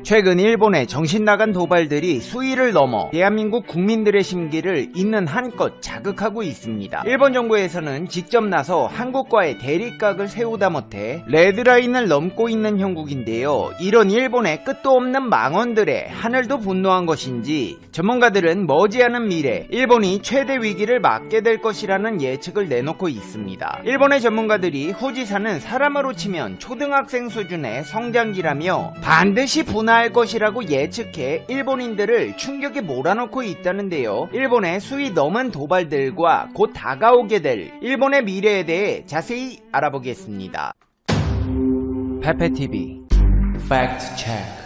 최근 일본의 정신나간 도발들이 수위를 넘어 대한민국 국민들의 심기를 있는 한껏 자극하고 있습니다. 일본 정부에서는 직접 나서 한국과의 대립각을 세우다 못해 레드라인을 넘고 있는 형국인데요. 이런 일본의 끝도 없는 망언들에 하늘도 분노한 것인지 전문가들은 머지않은 미래 일본이 최대 위기를 맞게 될 것이라는 예측을 내놓고 있습니다. 일본의 전문가들이 후지산은 사람으로 치면 초등학생 수준의 성장기라며 반드시 분화할 것이라고 예측해 일본인들을 충격에 몰아넣고 있다는데요. 일본의 수위 넘은 도발들과 곧 다가오게 될 일본의 미래에 대해 자세히 알아보겠습니다. 페페TV 팩트 체크.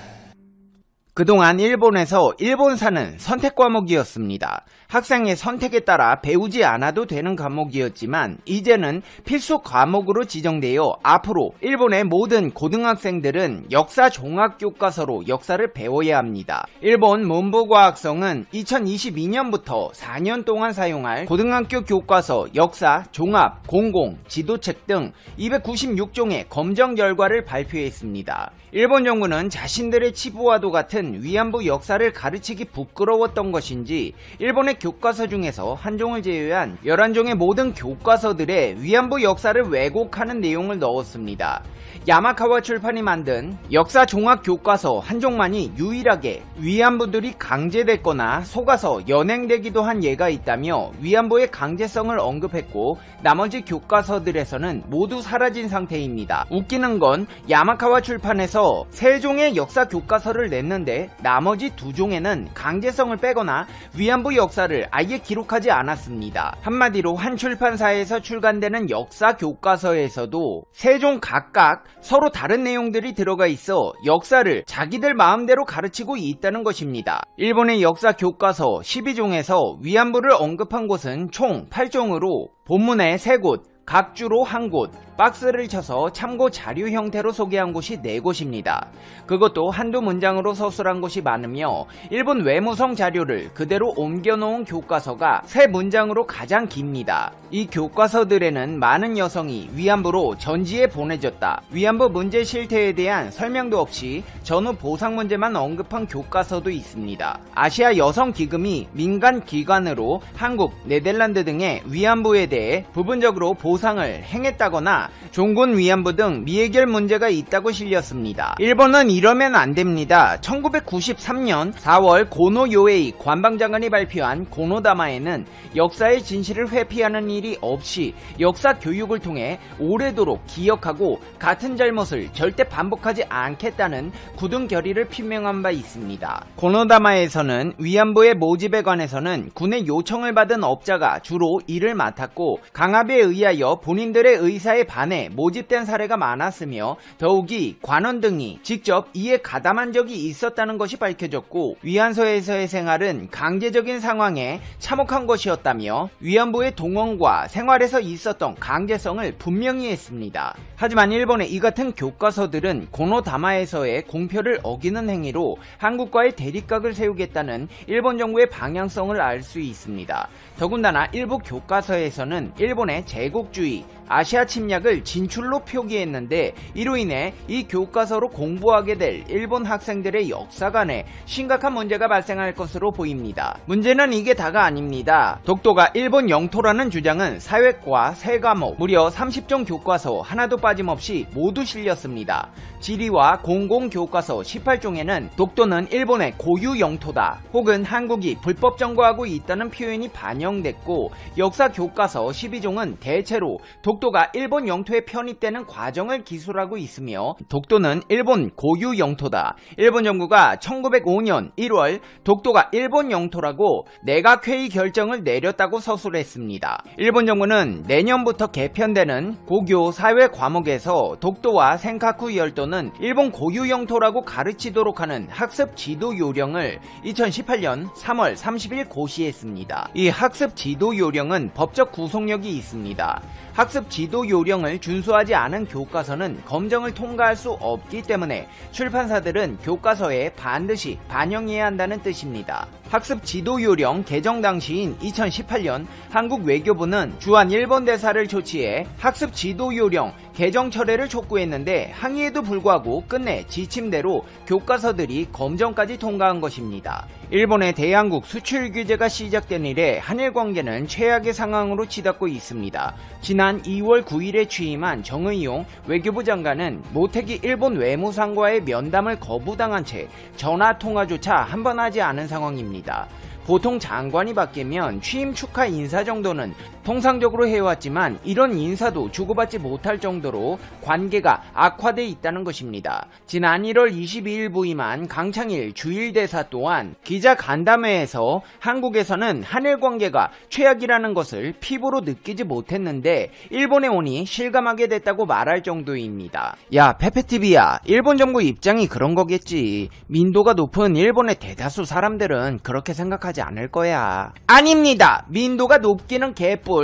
그동안 일본에서 일본사는 선택 과목이었습니다. 학생의 선택에 따라 배우지 않아도 되는 과목이었지만 이제는 필수 과목으로 지정되어 앞으로 일본의 모든 고등학생들은 역사 종합교과서로 역사를 배워야 합니다. 일본 문부과학성은 2022년부터 4년 동안 사용할 고등학교 교과서 역사, 종합, 공공, 지도책 등 296종의 검정 결과를 발표했습니다. 일본 정부는 자신들의 치부와도 같은 위안부 역사를 가르치기 부끄러웠던 것인지 일본의 교과서 중에서 한 종을 제외한 11종의 모든 교과서들에 위안부 역사를 왜곡하는 내용을 넣었습니다. 야마카와 출판이 만든 역사 종합 교과서 한 종만이 유일하게 위안부들이 강제됐거나 속아서 연행되기도 한 예가 있다며 위안부의 강제성을 언급했고 나머지 교과서들에서는 모두 사라진 상태입니다. 웃기는 건 야마카와 출판에서 3종의 역사 교과서를 냈는데 나머지 2종에는 강제성을 빼거나 위안부 역사를 아예 기록하지 않았습니다. 한마디로 한 출판사에서 출간되는 역사 교과서에서도 3종 각각 서로 다른 내용들이 들어가 있어 역사를 자기들 마음대로 가르치고 있다는 것입니다. 일본의 역사 교과서 12종에서 위안부를 언급한 곳은 총 8종으로 본문에 3곳, 각 주로 1곳, 박스를 쳐서 참고 자료 형태로 소개한 곳이 4곳입니다. 그것도 한두 문장으로 서술한 곳이 많으며 일본 외무성 자료를 그대로 옮겨놓은 교과서가 3문장으로 가장 깁니다. 이 교과서들에는 많은 여성이 위안부로 전지에 보내졌다, 위안부 문제 실태에 대한 설명도 없이 전후 보상 문제만 언급한 교과서도 있습니다. 아시아 여성기금이 민간 기관으로 한국, 네덜란드 등의 위안부에 대해 부분적으로 보상을 행했다거나 종군 위안부 등 미해결 문제가 있다고 실렸습니다. 일본은 이러면 안됩니다. 1993년 4월 고노 요에이 관방장관이 발표한 고노다마에는 역사의 진실을 회피하는 일이 없이 역사 교육을 통해 오래도록 기억하고 같은 잘못을 절대 반복하지 않겠다는 굳은 결의를 표명한 바 있습니다. 고노다마에서는 위안부의 모집에 관해서는 군의 요청을 받은 업자가 주로 일을 맡았고 강압에 의하여 본인들의 의사에 반해 모집된 사례가 많았으며 더욱이 관원 등이 직접 이에 가담한 적이 있었다는 것이 밝혀졌고 위안소에서의 생활은 강제적인 상황에 참혹한 것이었다며 위안부의 동원과 생활에서 있었던 강제성을 분명히 했습니다. 하지만 일본의 이 같은 교과서들은 고노다마에서의 공표를 어기는 행위로 한국과의 대립각을 세우겠다는 일본 정부의 방향성을 알 수 있습니다. 더군다나 일부 교과서에서는 일본의 제국주의, 아시아 침략을 진출로 표기했는데 이로 인해 이 교과서로 공부하게 될 일본 학생들의 역사관에 심각한 문제가 발생할 것으로 보입니다. 문제는 이게 다가 아닙니다. 독도가 일본 영토라는 주장은 사회과 3과목 무려 30종 교과서 하나도 빠짐없이 모두 실렸습니다. 지리와 공공교과서 18종에는 독도는 일본의 고유 영토다 혹은 한국이 불법 점거하고 있다는 표현이 반영됐고 역사 교과서 12종은 대체로 독도가 일본 영토에 편입되는 과정을 기술하고 있으며 독도는 일본 고유 영토다. 일본 정부가 1905년 1월 독도가 일본 영토라고 내각회의 결정을 내렸다고 서술했습니다. 일본 정부는 내년부터 개편되는 고교 사회 과목에서 독도와 센카쿠 열도는 일본 고유 영토라고 가르치도록 하는 학습 지도 요령을 2018년 3월 30일 고시했습니다. 이 학습 지도 요령은 법적 구속력이 있습니다. 학습 지도 요령을 준수하지 않은 교과서는 검정을 통과할 수 없기 때문에 출판사들은 교과서에 반드시 반영해야 한다는 뜻입니다. 학습 지도 요령 개정 당시인 2018년 한국 외교부는 주한 일본 대사를 조치해 학습 지도 요령 개정 철회를 촉구했는데 항의에도 불구하고 끝내 지침대로 교과서들이 검정까지 통과한 것입니다. 일본의 대한국 수출 규제가 시작된 이래 한일 관계는 최악의 상황으로 치닫고 있습니다. 지난 2월 9일에 취임한 정의용 외교부 장관은 모태기 일본 외무상과의 면담을 거부당한 채 전화 통화조차 한 번 하지 않은 상황입니다. 보통 장관이 바뀌면 취임 축하 인사 정도는 통상적으로 해왔지만 이런 인사도 주고받지 못할 정도로 관계가 악화돼 있다는 것입니다. 지난 1월 22일 부임한 강창일 주일대사 또한 기자 간담회에서 한국에서는 한일 관계가 최악이라는 것을 피부로 느끼지 못했는데 일본에 오니 실감하게 됐다고 말할 정도입니다. 야, 페페TV야, 일본 정부 입장이 그런 거겠지. 민도가 높은 일본의 대다수 사람들은 그렇게 생각하지 않을 거야. 아닙니다. 민도가 높기는 개뿔.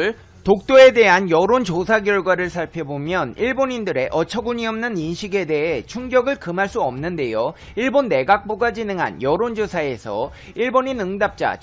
독도에 대한 여론조사 결과를 살펴보면 일본인들의 어처구니없는 인식에 대해 충격을 금할 수 없는데요. 일본 내각부가 진행한 여론조사에서 일본인 응답자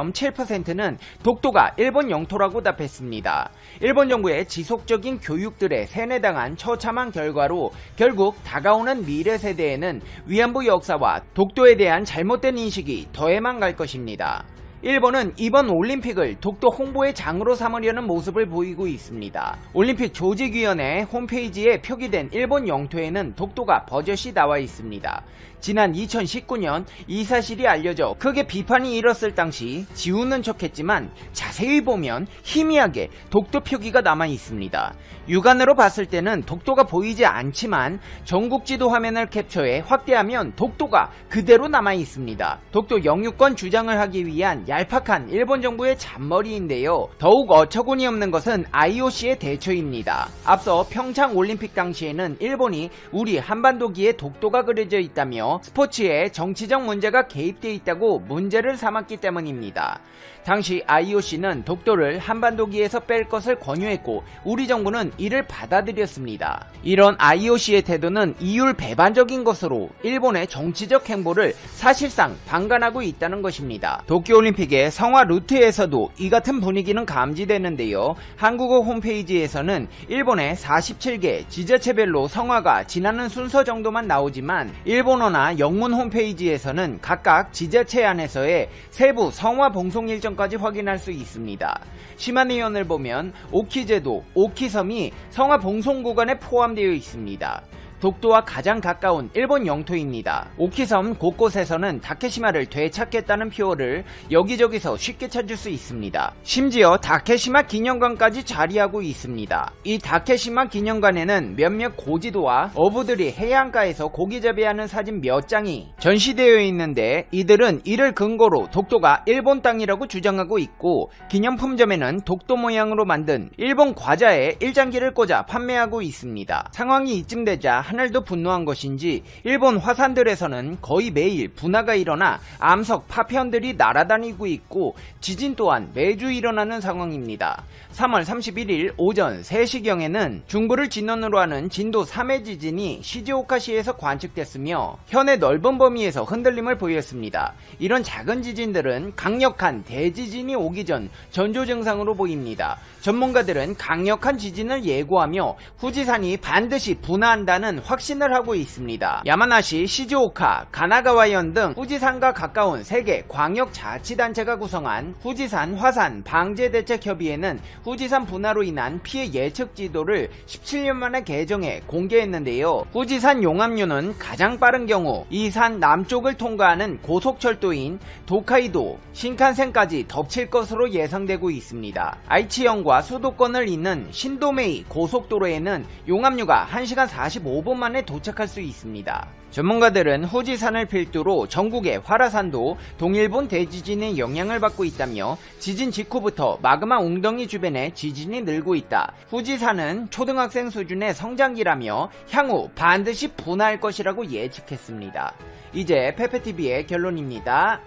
77.7%는 독도가 일본 영토라고 답했습니다. 일본 정부의 지속적인 교육들에 세뇌당한 처참한 결과로 결국 다가오는 미래 세대에는 위안부 역사와 독도에 대한 잘못된 인식이 더해만 갈 것입니다. 일본은 이번 올림픽을 독도 홍보의 장으로 삼으려는 모습을 보이고 있습니다. 올림픽 조직위원회 홈페이지에 표기된 일본 영토에는 독도가 버젓이 나와 있습니다. 지난 2019년 이 사실이 알려져 크게 비판이 일었을 당시 지우는 척했지만 자세히 보면 희미하게 독도 표기가 남아 있습니다. 육안으로 봤을 때는 독도가 보이지 않지만 전국지도 화면을 캡처해 확대하면 독도가 그대로 남아 있습니다. 독도 영유권 주장을 하기 위한 얄팍한 일본 정부의 잔머리인데요. 더욱 어처구니 없는 것은 IOC의 대처입니다. 앞서 평창 올림픽 당시에는 일본이 우리 한반도기에 독도가 그려져 있다며 스포츠에 정치적 문제가 개입돼 있다고 문제를 삼았기 때문입니다. 당시 IOC는 독도를 한반도기에서 뺄 것을 권유했고 우리 정부는 이를 받아들였습니다. 이런 IOC의 태도는 이율 배반적인 것으로 일본의 정치적 행보를 사실상 방관하고 있다는 것입니다. 도쿄올림픽의 성화 루트에서도 이 같은 분위기는 감지되는데요. 한국어 홈페이지에서는 일본의 47개 지자체별로 성화가 지나는 순서 정도만 나오지만 일본어나 영문 홈페이지에서는 각각 지자체 안에서의 세부 성화 봉송 일정까지 확인할 수 있습니다. 시마네현을 보면 오키제도, 오키섬이 성화 봉송 구간에 포함되어 있습니다. 독도와 가장 가까운 일본 영토입니다. 오키섬 곳곳에서는 다케시마를 되찾겠다는 표어를 여기저기서 쉽게 찾을 수 있습니다. 심지어 다케시마 기념관까지 자리하고 있습니다. 이 다케시마 기념관에는 몇몇 고지도와 어부들이 해안가에서 고기 재배하는 사진 몇 장이 전시되어 있는데 이들은 이를 근거로 독도가 일본 땅이라고 주장하고 있고 기념품점에는 독도 모양으로 만든 일본 과자에 일장기를 꽂아 판매하고 있습니다. 상황이 이쯤 되자 하늘도 분노한 것인지 일본 화산들에서는 거의 매일 분화가 일어나 암석 파편들이 날아다니고 있고 지진 또한 매주 일어나는 상황입니다. 3월 31일 오전 3시경에는 중부를 진원으로 하는 진도 3의 지진이 시즈오카시에서 관측됐으며 현의 넓은 범위에서 흔들림을 보였습니다. 이런 작은 지진들은 강력한 대지진이 오기 전 전조 증상으로 보입니다. 전문가들은 강력한 지진을 예고하며 후지산이 반드시 분화한다는 확신을 하고 있습니다. 야마나시, 시즈오카, 가나가와현 등 후지산과 가까운 3개 광역자치단체가 구성한 후지산 화산 방재대책협의회는 후지산 분화로 인한 피해 예측 지도를 17년 만에 개정해 공개했는데요. 후지산 용암류는 가장 빠른 경우 이 산 남쪽을 통과하는 고속철도인 도카이도, 신칸센까지 덮칠 것으로 예상되고 있습니다. 아이치현과 수도권을 잇는 신도메이 고속도로에는 용암류가 1시간 45분 만에 도착할 수 있습니다. 전문가들은 후지산을 필두로 전국의 활화산도 동일본 대지진의 영향을 받고 있다며 지진 직후부터 마그마 웅덩이 주변에 지진이 늘고 있다. 후지산은 초등학생 수준의 성장기라며 향후 반드시 분화할 것이라고 예측했습니다. 이제 페페TV의 결론입니다.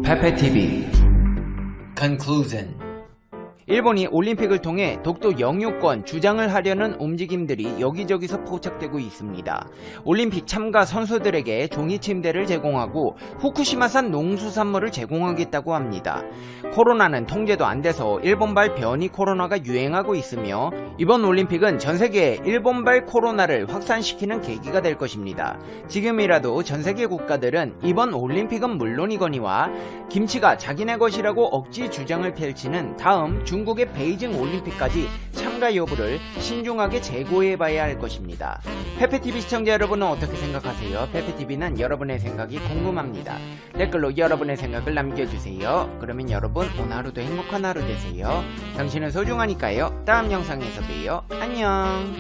페페TV Conclusion. 일본이 올림픽을 통해 독도 영유권 주장을 하려는 움직임들이 여기저기서 포착되고 있습니다. 올림픽 참가 선수들에게 종이 침대를 제공하고 후쿠시마산 농수산물을 제공하겠다고 합니다. 코로나는 통제도 안 돼서 일본발 변이 코로나가 유행하고 있으며 이번 올림픽은 전 세계에 일본발 코로나를 확산시키는 계기가 될 것입니다. 지금이라도 전 세계 국가들은 이번 올림픽은 물론이거니와 김치가 자기네 것이라고 억지 주장을 펼치는 다음 중국의 베이징 올림픽까지 참가 여부를 신중하게 재고해봐야 할 것입니다. 페페TV 시청자 여러분은 어떻게 생각하세요? 페페TV는 여러분의 생각이 궁금합니다. 댓글로 여러분의 생각을 남겨주세요. 그러면 여러분 오늘 하루도 행복한 하루 되세요. 당신은 소중하니까요. 다음 영상에서 봬요. 안녕.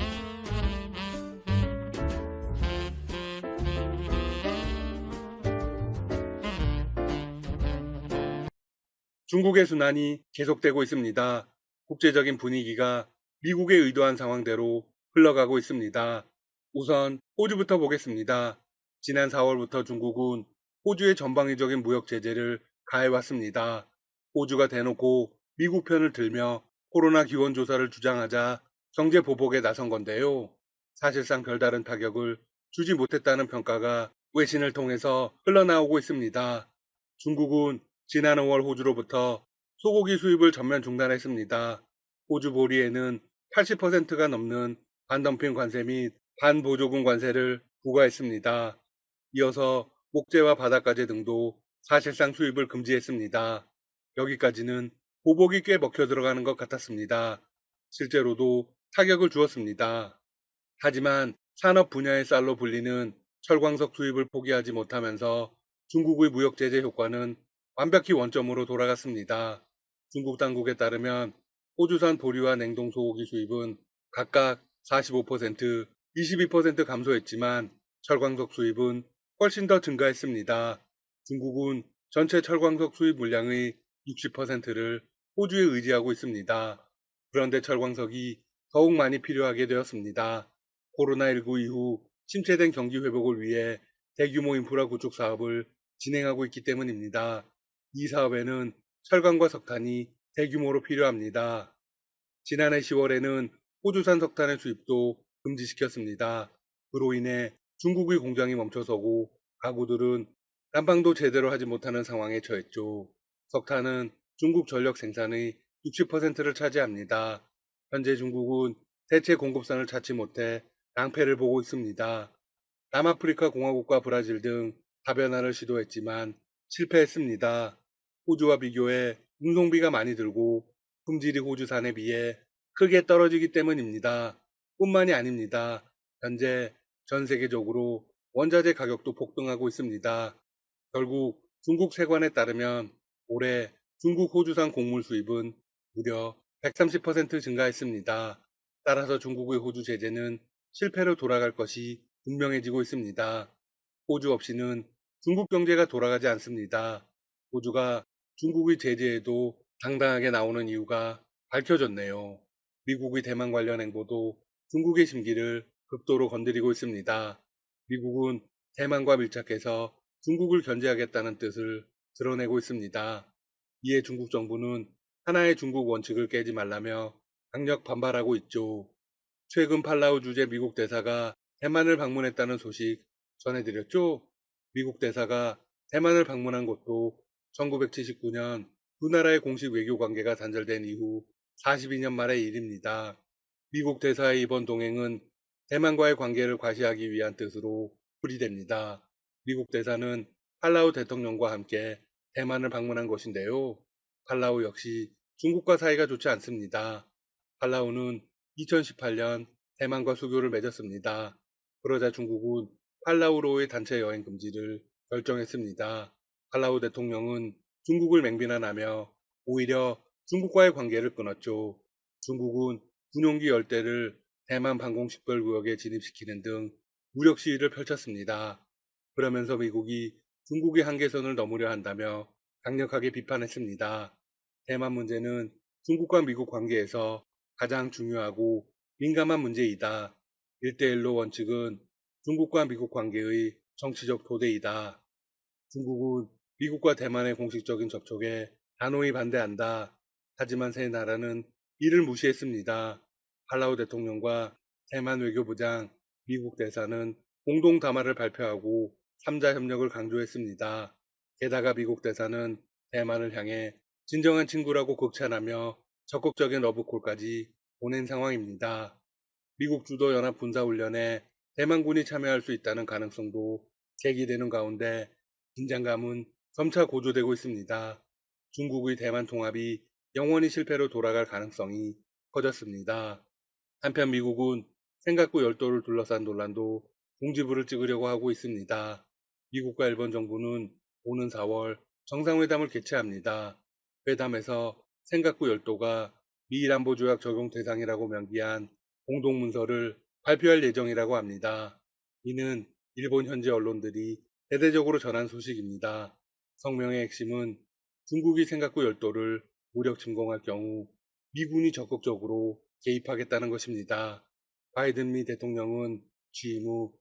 중국의 순환이 계속되고 있습니다. 국제적인 분위기가 미국의 의도한 상황대로 흘러가고 있습니다. 우선 호주부터 보겠습니다. 지난 4월부터 중국은 호주의 전방위적인 무역 제재를 가해왔습니다. 호주가 대놓고 미국 편을 들며 코로나 기원 조사를 주장하자 경제 보복에 나선 건데요. 사실상 별다른 타격을 주지 못했다는 평가가 외신을 통해서 흘러나오고 있습니다. 중국은 지난 5월 호주로부터 소고기 수입을 전면 중단했습니다. 호주 보리에는 80%가 넘는 반덤핑 관세 및 반보조금 관세를 부과했습니다. 이어서 목재와 바닷가재 등도 사실상 수입을 금지했습니다. 여기까지는 보복이 꽤 먹혀 들어가는 것 같았습니다. 실제로도 타격을 주었습니다. 하지만 산업 분야의 쌀로 불리는 철광석 수입을 포기하지 못하면서 중국의 무역 제재 효과는 완벽히 원점으로 돌아갔습니다. 중국 당국에 따르면 호주산 보리와 냉동 소고기 수입은 각각 45%, 22% 감소했지만 철광석 수입은 훨씬 더 증가했습니다. 중국은 전체 철광석 수입 물량의 60%를 호주에 의지하고 있습니다. 그런데 철광석이 더욱 많이 필요하게 되었습니다. 코로나19 이후 침체된 경기 회복을 위해 대규모 인프라 구축 사업을 진행하고 있기 때문입니다. 이 사업에는 철강과 석탄이 대규모로 필요합니다. 지난해 10월에는 호주산 석탄의 수입도 금지시켰습니다. 그로 인해 중국의 공장이 멈춰서고 가구들은 난방도 제대로 하지 못하는 상황에 처했죠. 석탄은 중국 전력 생산의 60%를 차지합니다. 현재 중국은 대체 공급선을 찾지 못해 낭패를 보고 있습니다. 남아프리카 공화국과 브라질 등 다변화를 시도했지만 실패했습니다. 호주와 비교해 운송비가 많이 들고 품질이 호주산에 비해 크게 떨어지기 때문입니다. 뿐만이 아닙니다. 현재 전 세계적으로 원자재 가격도 폭등하고 있습니다. 결국 중국 세관에 따르면 올해 중국 호주산 곡물 수입은 무려 130% 증가했습니다. 따라서 중국의 호주 제재는 실패로 돌아갈 것이 분명해지고 있습니다. 호주 없이는 중국 경제가 돌아가지 않습니다. 호주가 중국의 제재에도 당당하게 나오는 이유가 밝혀졌네요. 미국의 대만 관련 행보도 중국의 심기를 극도로 건드리고 있습니다. 미국은 대만과 밀착해서 중국을 견제하겠다는 뜻을 드러내고 있습니다. 이에 중국 정부는 하나의 중국 원칙을 깨지 말라며 강력 반발하고 있죠. 최근 팔라우 주재 미국 대사가 대만을 방문했다는 소식 전해드렸죠? 미국 대사가 대만을 방문한 것도 1979년 두 나라의 공식 외교 관계가 단절된 이후 42년 만의 일입니다. 미국 대사의 이번 동행은 대만과의 관계를 과시하기 위한 뜻으로 풀이됩니다. 미국 대사는 팔라우 대통령과 함께 대만을 방문한 것인데요. 팔라우 역시 중국과 사이가 좋지 않습니다. 팔라우는 2018년 대만과 수교를 맺었습니다. 그러자 중국은 팔라우로의 단체 여행 금지를 결정했습니다. 팔라우 대통령은 중국을 맹비난하며 오히려 중국과의 관계를 끊었죠. 중국은 군용기 열대를 대만 방공식별구역에 진입시키는 등 무력 시위를 펼쳤습니다. 그러면서 미국이 중국의 한계선을 넘으려 한다며 강력하게 비판했습니다. 대만 문제는 중국과 미국 관계에서 가장 중요하고 민감한 문제이다. 1대1로 원칙은 중국과 미국 관계의 정치적 토대이다. 중국은 미국과 대만의 공식적인 접촉에 단호히 반대한다. 하지만 세 나라는 이를 무시했습니다. 팔라우 대통령과 대만 외교부장, 미국 대사는 공동 담화를 발표하고 3자 협력을 강조했습니다. 게다가 미국 대사는 대만을 향해 진정한 친구라고 극찬하며 적극적인 러브콜까지 보낸 상황입니다. 미국 주도 연합 군사훈련에 대만군이 참여할 수 있다는 가능성도 제기되는 가운데 긴장감은 점차 고조되고 있습니다. 중국의 대만 통합이 영원히 실패로 돌아갈 가능성이 커졌습니다. 한편 미국은 센가쿠 열도를 둘러싼 논란도 공지부를 찍으려고 하고 있습니다. 미국과 일본 정부는 오는 4월 정상회담을 개최합니다. 회담에서 센가쿠 열도가 미일 안보조약 적용 대상이라고 명기한 공동문서를 발표할 예정이라고 합니다. 이는 일본 현지 언론들이 대대적으로 전한 소식입니다. 성명의 핵심은 중국이 센가쿠 열도를 무력 침공할 경우 미군이 적극적으로 개입하겠다는 것입니다. 바이든 미 대통령은 취임 후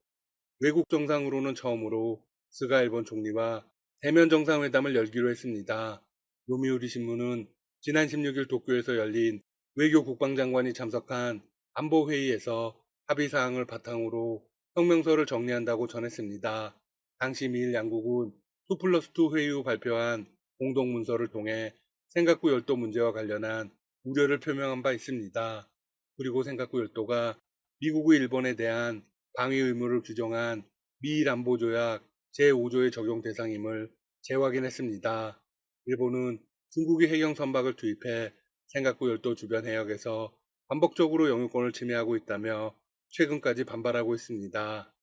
외국 정상으로는 처음으로 스가 일본 총리와 대면 정상회담을 열기로 했습니다. 요미우리 신문은 지난 16일 도쿄에서 열린 외교 국방장관이 참석한 안보회의에서 합의사항을 바탕으로 성명서를 정리한다고 전했습니다. 당시 미일 양국은 2+2 회의 후 발표한 공동문서를 통해 센가쿠 열도 문제와 관련한 우려를 표명한 바 있습니다. 그리고 센가쿠 열도가 미국의 일본에 대한 방위 의무를 규정한 미일 안보조약 제5조의 적용 대상임을 재확인했습니다. 일본은 중국이 해경 선박을 투입해 센가쿠 열도 주변 해역에서 반복적으로 영유권을 침해하고 있다며 최근까지 반발하고 있습니다.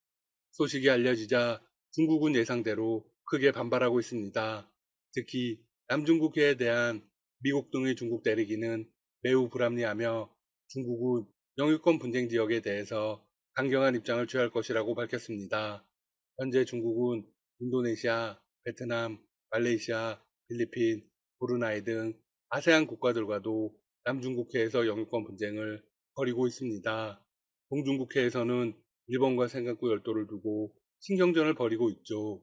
소식이 알려지자 중국은 예상대로 크게 반발하고 있습니다. 특히 남중국해에 대한 미국 등의 중국 대리기는 매우 불합리하며 중국은 영유권 분쟁 지역에 대해서 강경한 입장을 취할 것이라고 밝혔습니다. 현재 중국은 인도네시아, 베트남, 말레이시아, 필리핀, 브루나이 등 아세안 국가들과도 남중국해에서 영유권 분쟁을 벌이고 있습니다. 동중국해에서는 일본과 센가쿠 열도를 두고 신경전을 벌이고 있죠.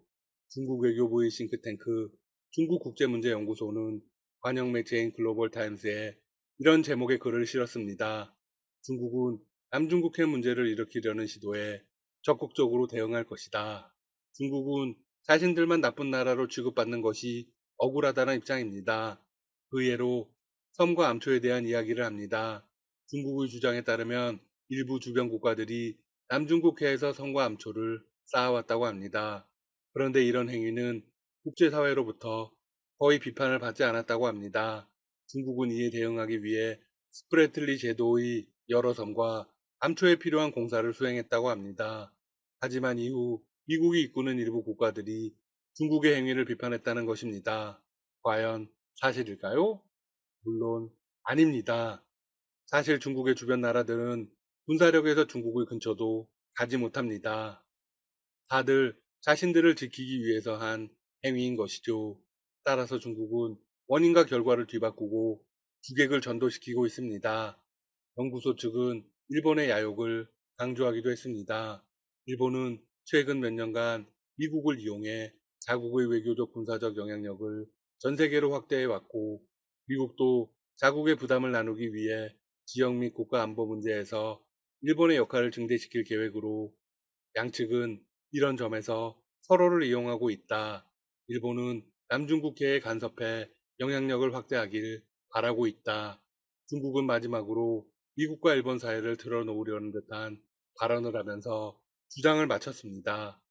중국 외교부의 싱크탱크 중국국제문제연구소는 관영 매체인 글로벌타임스에 이런 제목의 글을 실었습니다. 중국은 남중국해 문제를 일으키려는 시도에 적극적으로 대응할 것이다. 중국은 자신들만 나쁜 나라로 취급받는 것이 억울하다는 입장입니다. 그 예로 섬과 암초에 대한 이야기를 합니다. 중국의 주장에 따르면 일부 주변 국가들이 남중국해에서 섬과 암초를 쌓아왔다고 합니다. 그런데 이런 행위는 국제사회로부터 거의 비판을 받지 않았다고 합니다. 중국은 이에 대응하기 위해 스프래틀리 제도의 여러 섬과 암초에 필요한 공사를 수행했다고 합니다. 하지만 이후 미국이 이끄는 일부 국가들이 중국의 행위를 비판했다는 것입니다. 과연 사실일까요? 물론 아닙니다. 사실 중국의 주변 나라들은 군사력에서 중국의 근처도 가지 못합니다. 다들 자신들을 지키기 위해서 한 행위인 것이죠. 따라서 중국은 원인과 결과를 뒤바꾸고 주객을 전도시키고 있습니다. 연구소 측은 일본의 야욕을 강조하기도 했습니다. 일본은 최근 몇 년간 미국을 이용해 자국의 외교적 군사적 영향력을 전 세계로 확대해 왔고, 미국도 자국의 부담을 나누기 위해 지역 및 국가 안보 문제에서 일본의 역할을 증대시킬 계획으로 양측은 이런 점에서 서로를 이용하고 있다. 일본은 남중국해에 간섭해 영향력을 확대하길 바라고 있다. 중국은 마지막으로 미국과 일본 사이를 틀어놓으려는 듯한 발언을 하면서 주장을 마쳤습니다.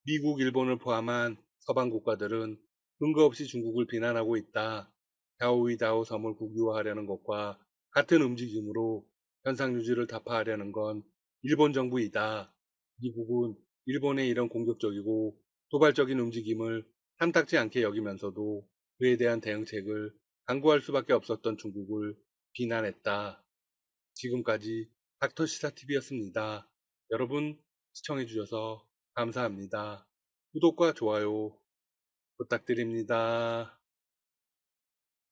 미국, 일본을 포함한 서방 국가들은 근거 없이 중국을 비난하고 있다. 갸오위다오 섬을 국유화하려는 것과 같은 움직임으로 현상 유지를 타파하려는 건 일본 정부이다. 미국은 일본의 이런 공격적이고 도발적인 움직임을 탐탁지 않게 여기면서도 그에 대한 대응책을 강구할 수밖에 없었던 중국을 비난했다. 지금까지 닥터시사TV였습니다. 여러분 시청해주셔서 감사합니다. 구독과 좋아요 부탁드립니다.